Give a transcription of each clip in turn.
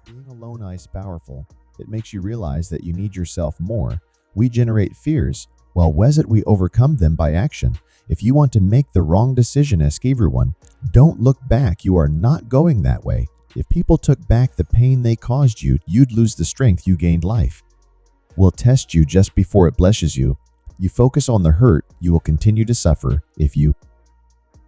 Being alone is powerful. It makes you realize that you need yourself more. We generate fears, while we overcome them by action. If you want to make the wrong decision, ask everyone. Don't look back. You are not going that way. If people took back the pain they caused you, you'd lose the strength you gained. Life will test you just before it blesses you. You focus on the hurt, you will continue to suffer. If you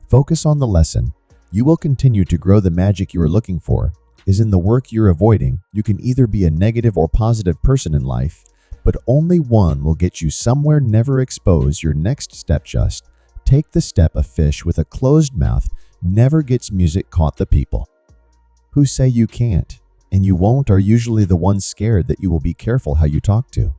focus on the lesson, you will continue to grow. The magic you are looking for is in the work you're avoiding. You can either be a negative or positive person in life, but only one will get you somewhere. Never expose your next step. Just take the step. A fish with a closed mouth never gets music. Caught. The people who say you can't and you won't are usually the ones scared that you will. Be careful how you talk to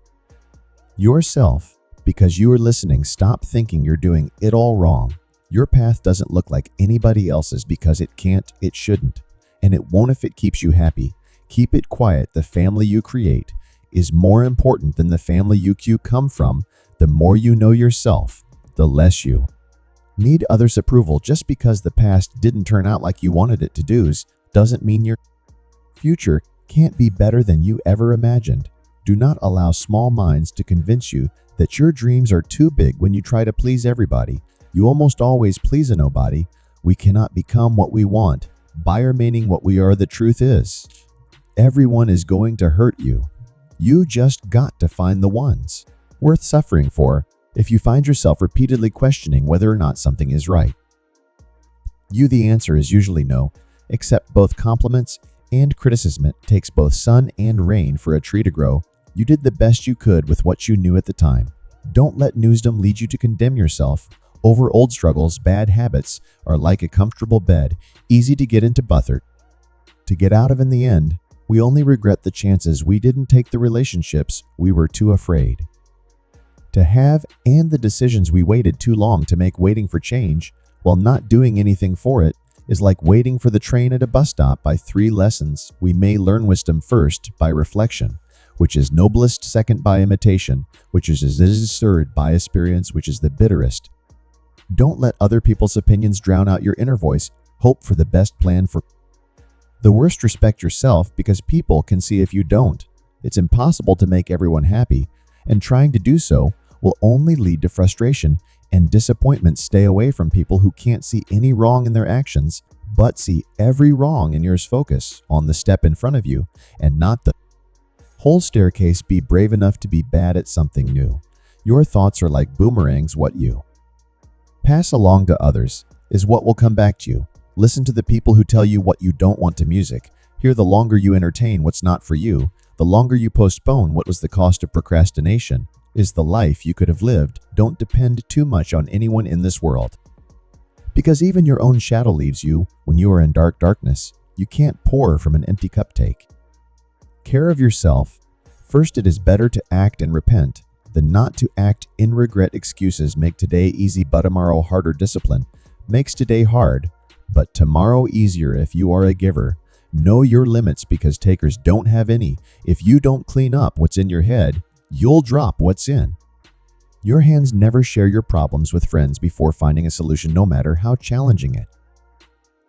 yourself because you are listening. Stop thinking you're doing it all wrong. Your path doesn't look like anybody else's because it can't, it shouldn't, and it won't if it keeps you happy. Keep it quiet. The family you create is more important than the family you come from. The more you know yourself, the less you need others' approval. Just because the past didn't turn out like you wanted it to do doesn't mean your future can't be better than you ever imagined. Do not allow small minds to convince you that your dreams are too big. When you try to please everybody, you almost always please a nobody. We cannot become what we want by remaining what we are. The truth is, everyone is going to hurt you. You just got to find the ones worth suffering for. If you find yourself repeatedly questioning whether or not something is right, the answer is usually no. Accept both compliments and criticism. It takes both sun and rain for a tree to grow. You did the best you could with what you knew at the time. Don't let newsdom lead you to condemn yourself over old struggles. Bad habits are like a comfortable bed, easy to get into but to get out of in the end. We only regret the chances we didn't take, the relationships we were too afraid to have, and the decisions we waited too long to make. Waiting for change while not doing anything for it is like waiting for the train at a bus stop. By 3 lessons we may learn: wisdom first, by reflection, which is noblest; second, by imitation, which is third, by experience, which is the bitterest. Don't let other people's opinions drown out your inner voice. Hope for the best, plan for the worst. Respect yourself because people can see if you don't. It's impossible to make everyone happy, and trying to do so will only lead to frustration and disappointment. Stay away from people who can't see any wrong in their actions, but see every wrong in yours. Focus on the step in front of you and not the whole staircase. Be brave enough to be bad at something new. Your thoughts are like boomerangs. What you pass along to others is what will come back to you. Listen to the people who tell you what you don't want to music. Here, the longer you entertain what's not for you, the longer you postpone what was the cost of procrastination is the life you could have lived. Don't depend too much on anyone in this world, because even your own shadow leaves you when you are in darkness. You can't pour from an empty cup. Take care of yourself first. It is better to act and repent than not to act in regret. Excuses make today easy but tomorrow harder. Discipline makes today hard but tomorrow easier. If you are a giver, know your limits because takers don't have any. If you don't clean up what's in your head, you'll drop what's in your hands. Never share your problems with friends before finding a solution, no matter how challenging it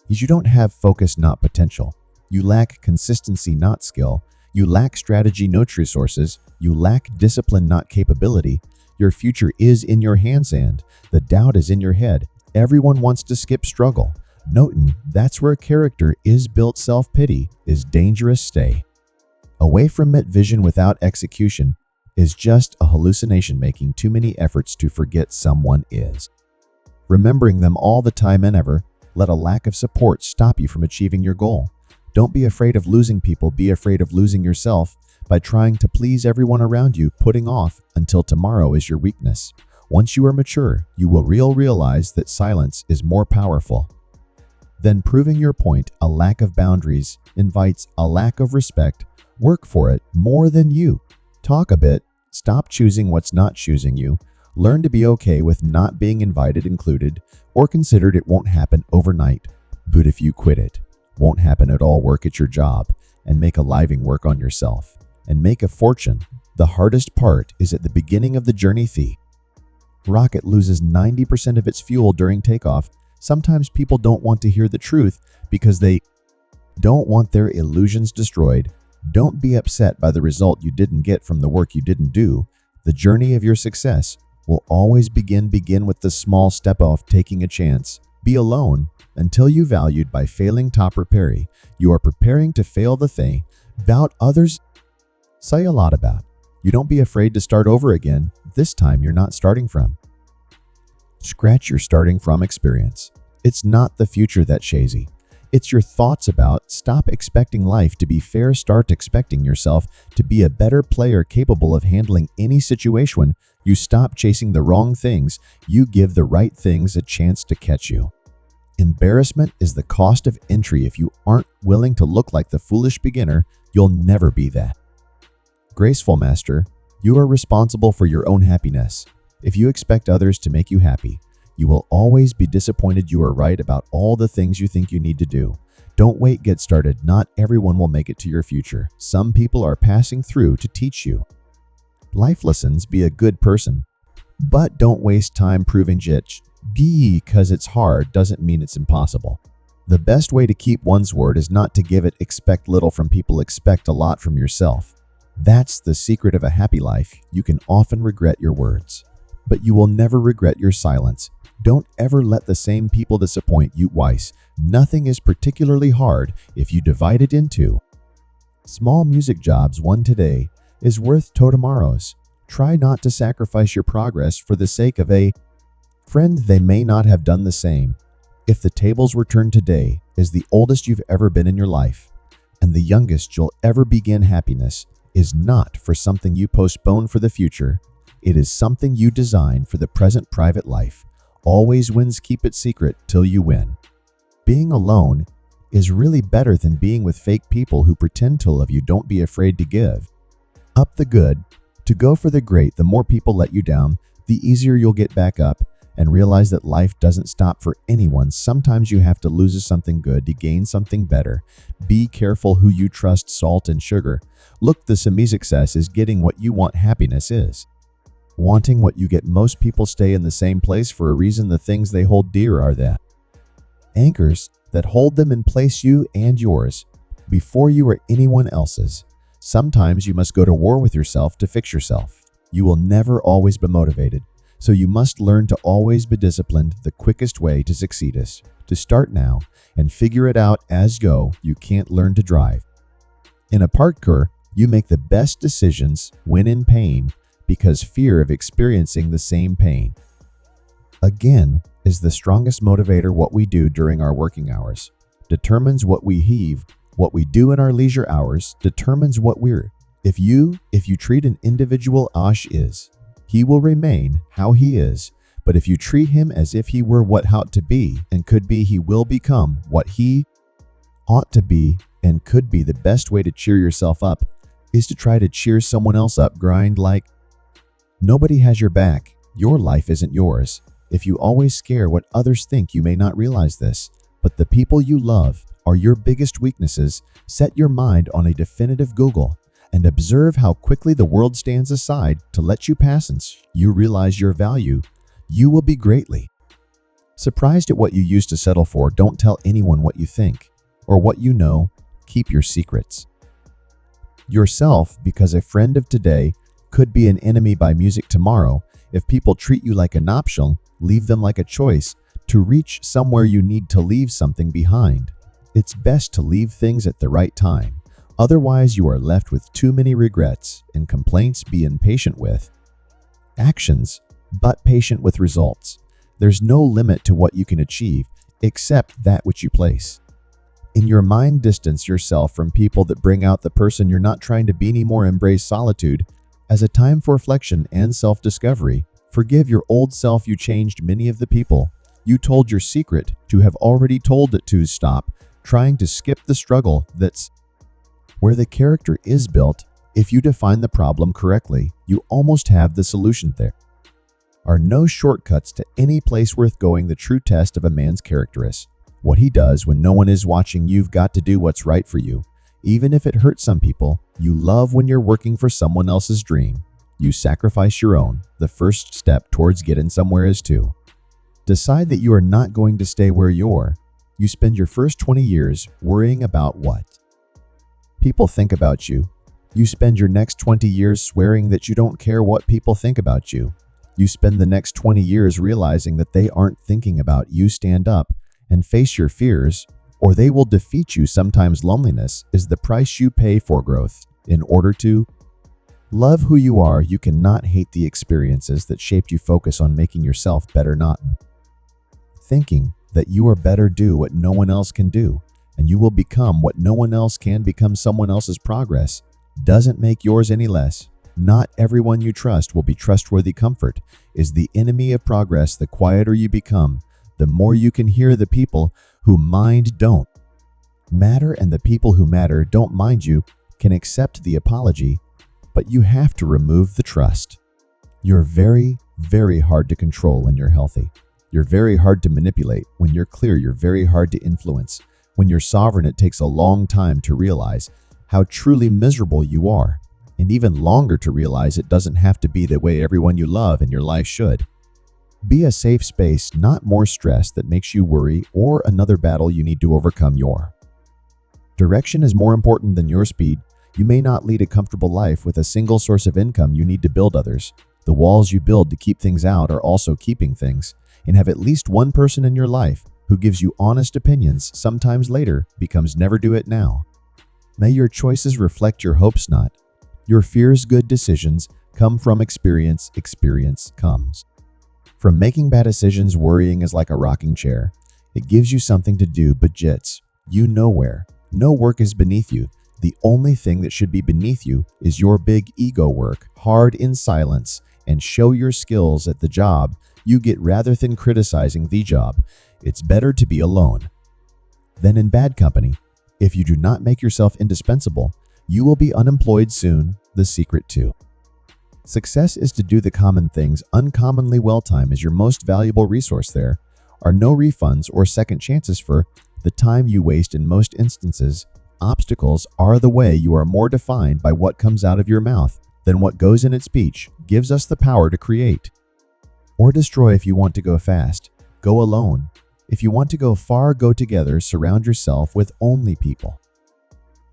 is. You don't have focus, not potential. You lack consistency, not skill. You lack strategy, no resources. You lack discipline, not capability. Your future is in your hands and the doubt is in your head. Everyone wants to skip struggle. Notin, that's where character is built. Self-pity is dangerous. Stay away from it. Vision without execution is just a hallucination. Making too many efforts to forget someone is remembering them all the time and ever. Let a lack of support stop you from achieving your goal. Don't be afraid of losing people. Be afraid of losing yourself by trying to please everyone around you. Putting off until tomorrow is your weakness. Once you are mature, you will realize that silence is more powerful than proving your point. A lack of boundaries invites a lack of respect. Work for it more than you talk a bit. Stop choosing what's not choosing you. Learn to be okay with not being invited, included, or considered. It won't happen overnight, but if you quit, it won't happen at all. Work at your job and make a living. Work on yourself and make a fortune. The hardest part is at the beginning of the journey. The rocket loses 90% of its fuel during takeoff. Sometimes people don't want to hear the truth because they don't want their illusions destroyed. Don't be upset by the result you didn't get from the work you didn't do. The journey of your success will always begin with the small step of taking a chance. Be alone until you valued by failing Topper Perry. You are preparing to fail the thing about others say a lot about. You don't be afraid to start over again. This time you're not starting from scratch, you're starting from experience. It's not the future that's shazy. It's your thoughts about. Stop expecting life to be fair. Start expecting yourself to be a better player capable of handling any situation. You stop chasing the wrong things. You give the right things a chance to catch you. Embarrassment is the cost of entry. If you aren't willing to look like the foolish beginner, you'll never be that graceful master. You are responsible for your own happiness. If you expect others to make you happy, you will always be disappointed. You are right about all the things you think you need to do. Don't wait, get started. Not everyone will make it to your future. Some people are passing through to teach you life lessons. Be a good person, but don't waste time proving jitch. Because it's hard doesn't mean it's impossible. The best way to keep one's word is not to give it. Expect little from people, expect a lot from yourself. That's the secret of a happy life. You can often regret your words, but you will never regret your silence. Don't ever let the same people disappoint you twice. Nothing is particularly hard if you divide it into small music jobs. One today is worth two tomorrows. Try not to sacrifice your progress for the sake of a friend. They may not have done the same. If the tables were turned today is the oldest you've ever been in your life, and the youngest you'll ever begin. Happiness is not for something you postpone for the future. It is something you design for the present. Private life always wins. Keep it secret till you win. Being alone is really better than being with fake people who pretend to love you. Don't be afraid to give up the good, to go for the great. The more people let you down, the easier you'll get back up and realize that life doesn't stop for anyone. Sometimes you have to lose something good to gain something better. Be careful who you trust. Salt and sugar. Look, the semi success is getting what you want. Happiness is wanting what you get. Most people stay in the same place for a reason. The things they hold dear are the anchors that hold them in place, you and yours, before you or anyone else's. Sometimes you must go to war with yourself to fix yourself. You will never always be motivated, so you must learn to always be disciplined. The quickest way to succeed is to start now and figure it out as go. You can't learn to drive in a parked car. You make the best decisions when in pain, because fear of experiencing the same pain again is the strongest motivator. What we do during our working hours determines what we heave. What we do in our leisure hours determines what we're. If you treat an individual Ash is, he will remain how he is. But if you treat him as if he were what ought to be and could be, he will become what he ought to be and could be. The best way to cheer yourself up is to try to cheer someone else up. Grind like nobody has your back. Your life isn't yours. If you always scare what others think, you may not realize this, but the people you love are your biggest weaknesses. Set your mind on a definitive Google and observe how quickly the world stands aside to let you pass. Since you realize your value, you will be greatly surprised at what you used to settle for. Don't tell anyone what you think or what you know. Keep your secrets yourself, because a friend of today could be an enemy by music tomorrow. If people treat you like an option, leave them like a choice. To reach somewhere, you need to leave something behind. It's best to leave things at the right time. Otherwise, you are left with too many regrets and complaints. Be impatient with actions, but patient with results. There's no limit to what you can achieve except that which you place in your mind. Distance yourself from people that bring out the person you're not trying to be anymore. Embrace solitude as a time for reflection and self-discovery. Forgive your old self. You changed many of the people you told your secret to have already told it to. Stop trying to skip the struggle. That's where the character is built. If you define the problem correctly, you almost have the solution. There are no shortcuts to any place worth going. The true test of a man's character is what he does when no one is watching. You've got to do what's right for you, even if it hurts some people you love. When you're working for someone else's dream, you sacrifice your own. The first step towards getting somewhere is to decide that you are not going to stay where you're. You spend your first 20 years worrying about what People think about you. You spend your next 20 years swearing that you don't care what people think about you. You spend the next 20 years realizing that they aren't thinking about you. Stand up and face your fears, or they will defeat you. Sometimes loneliness is the price you pay for growth. In order to love who you are, you cannot hate the experiences that shaped you. Focus on making yourself better, not thinking that you are better. Do what no one else can do, and you will become what no one else can become. Someone else's progress doesn't make yours any less. Not everyone you trust will be trustworthy. Comfort is the enemy of progress. The quieter you become, the more you can hear. The people who mind don't matter, and the people who matter don't mind. You can accept the apology, but you have to remove the trust. You're very, very hard to control when you're healthy. You're very hard to manipulate when you're clear. You're very hard to influence when you're sovereign. It takes a long time to realize how truly miserable you are, and even longer to realize it doesn't have to be the way everyone you love in your life should. Be a safe space, not more stress that makes you worry or another battle you need to overcome. Your direction is more important than your speed. You may not lead a comfortable life with a single source of income. You need to build others. The walls you build to keep things out are also keeping things, and have at least one person in your life who gives you honest opinions. Sometimes later becomes never. Do it now. May your choices reflect your hopes, not your fears. Good decisions come from experience. Experience comes from making bad decisions. Worrying is like a rocking chair. It gives you something to do, but gets you nowhere. No work is beneath you. The only thing that should be beneath you is your big ego. Work hard in silence and show your skills at the job you get rather than criticizing the job. It's better to be alone than in bad company. If you do not make yourself indispensable, you will be unemployed soon. The secret to success is to do the common things uncommonly well. Time is your most valuable resource. There are no refunds or second chances for the time you waste. In most instances, obstacles are the way. You are more defined by what comes out of your mouth than what goes in its speech. Gives us the power to create or destroy. If you want to go fast, go alone. If you want to go far, go together. Surround yourself with only people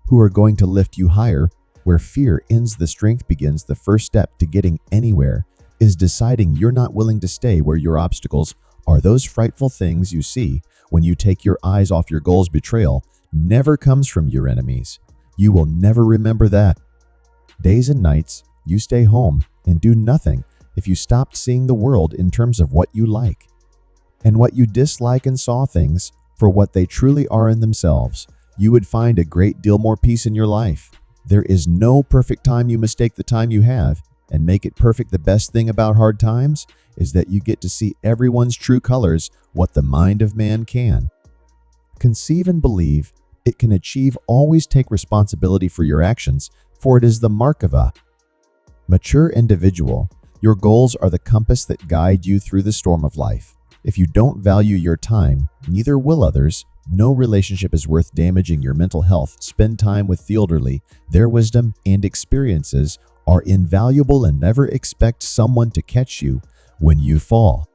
who are going to lift you higher. Where fear ends, the strength begins. The first step to getting anywhere is deciding you're not willing to stay where your obstacles are. Those frightful things you see when you take your eyes off your goals. Betrayal never comes from your enemies. You will never remember that. Days and nights you stay home and do nothing. If you stopped seeing the world in terms of what you like and what you dislike and saw things for what they truly are in themselves, you would find a great deal more peace in your life. There is no perfect time. You mistake the time you have and make it perfect. The best thing about hard times is that you get to see everyone's true colors, what the mind of man can conceive and believe it can achieve. Always take responsibility for your actions, for it is the mark of a mature individual. Your goals are the compass that guide you through the storm of life. If you don't value your time, neither will others. No relationship is worth damaging your mental health. Spend time with the elderly. Their wisdom and experiences are invaluable, and never expect someone to catch you when you fall.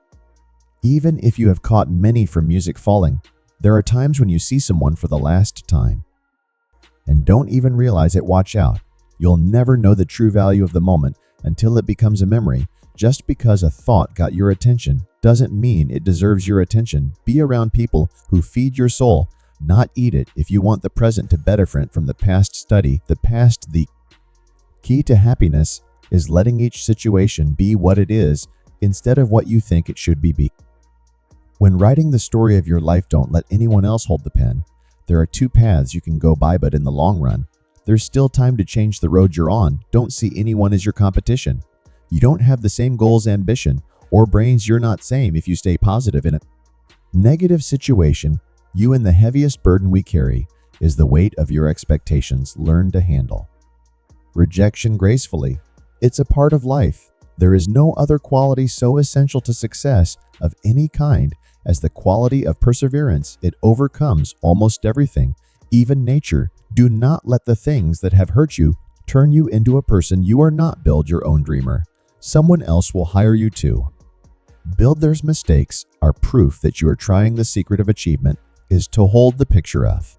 Even if you have caught many from music falling, there are times when you see someone for the last time and don't even realize it. Watch out. You'll never know the true value of the moment until it becomes a memory. Just because a thought got your attention doesn't mean it deserves your attention. Be around people who feed your soul, not eat it. If you want the present to benefit from the past, study the past. The key to happiness is letting each situation be what it is instead of what you think it should be. When writing the story of your life, don't let anyone else hold the pen. There are two paths you can go by, but in the long run, there's still time to change the road you're on. Don't see anyone as your competition. You don't have the same goals, ambition, or brains. You're not same. If you stay positive in a negative situation, you and the heaviest burden we carry is the weight of your expectations. Learn to handle rejection gracefully. It's a part of life. There is no other quality so essential to success of any kind as the quality of perseverance. It overcomes almost everything, even nature. Do not let the things that have hurt you turn you into a person you are not. Build your own dreamer. Someone else will hire you to build. Their mistakes are proof that you are trying. The secret of achievement is to hold the picture of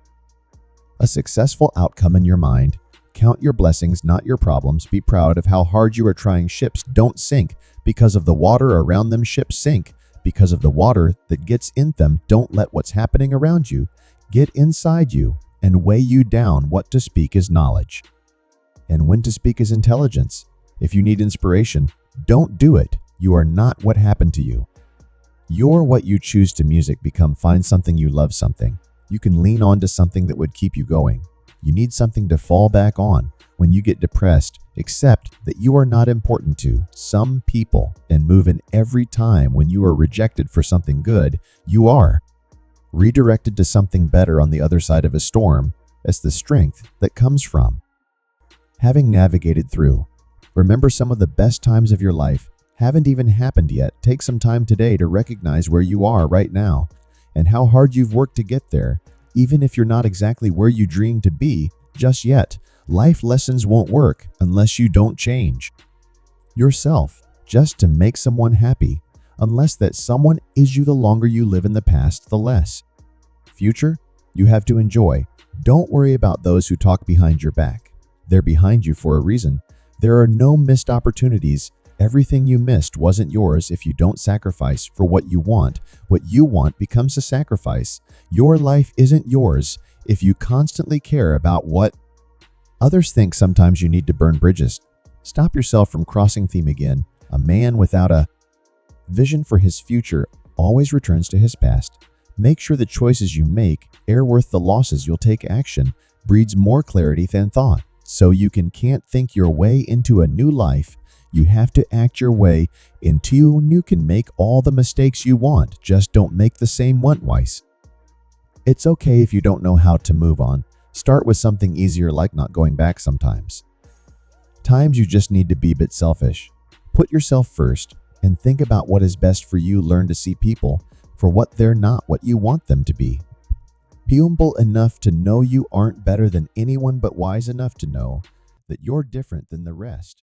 A successful outcome in your mind. Count your blessings, not your problems. Be proud of how hard you are trying. Ships don't sink because of the water around them. Ships sink because of the water that gets in them. Don't let what's happening around you get inside you and weigh you down. What to speak is knowledge, and when to speak is intelligence. If you need inspiration, don't do it. You are not what happened to you. You're what you choose to music become. Find something you love, something you can lean on to, something that would keep you going. You need something to fall back on when you get depressed. Accept that you are not important to some people and move in every time when you are rejected for something good. You are redirected to something better on the other side of a storm. As the strength that comes from having navigated through. Remember, some of the best times of your life haven't even happened yet. Take some time today to recognize where you are right now and how hard you've worked to get there. Even if you're not exactly where you dream to be just yet, life lessons won't work unless you don't change yourself just to make someone happy. Unless that someone is you, the longer you live in the past, the less future you have to enjoy. Don't worry about those who talk behind your back. They're behind you for a reason. There are no missed opportunities. Everything you missed wasn't yours if you don't sacrifice for what you want. What you want becomes a sacrifice. Your life isn't yours if you constantly care about what others think. Sometimes you need to burn bridges. Stop yourself from crossing. Theme again. A man without a vision for his future always returns to his past. Make sure the choices you make are worth the losses you'll take. Action breeds more clarity than thought. So can't think your way into a new life. You have to act your way into, and you can make all the mistakes you want. Just don't make the same one twice. It's okay if you don't know how to move on. Start with something easier, like not going back. Sometimes you just need to be a bit selfish. Put yourself first and think about what is best for you. Learn to see people for what they're not, what you want them to be. Be humble enough to know you aren't better than anyone, but wise enough to know that you're different than the rest.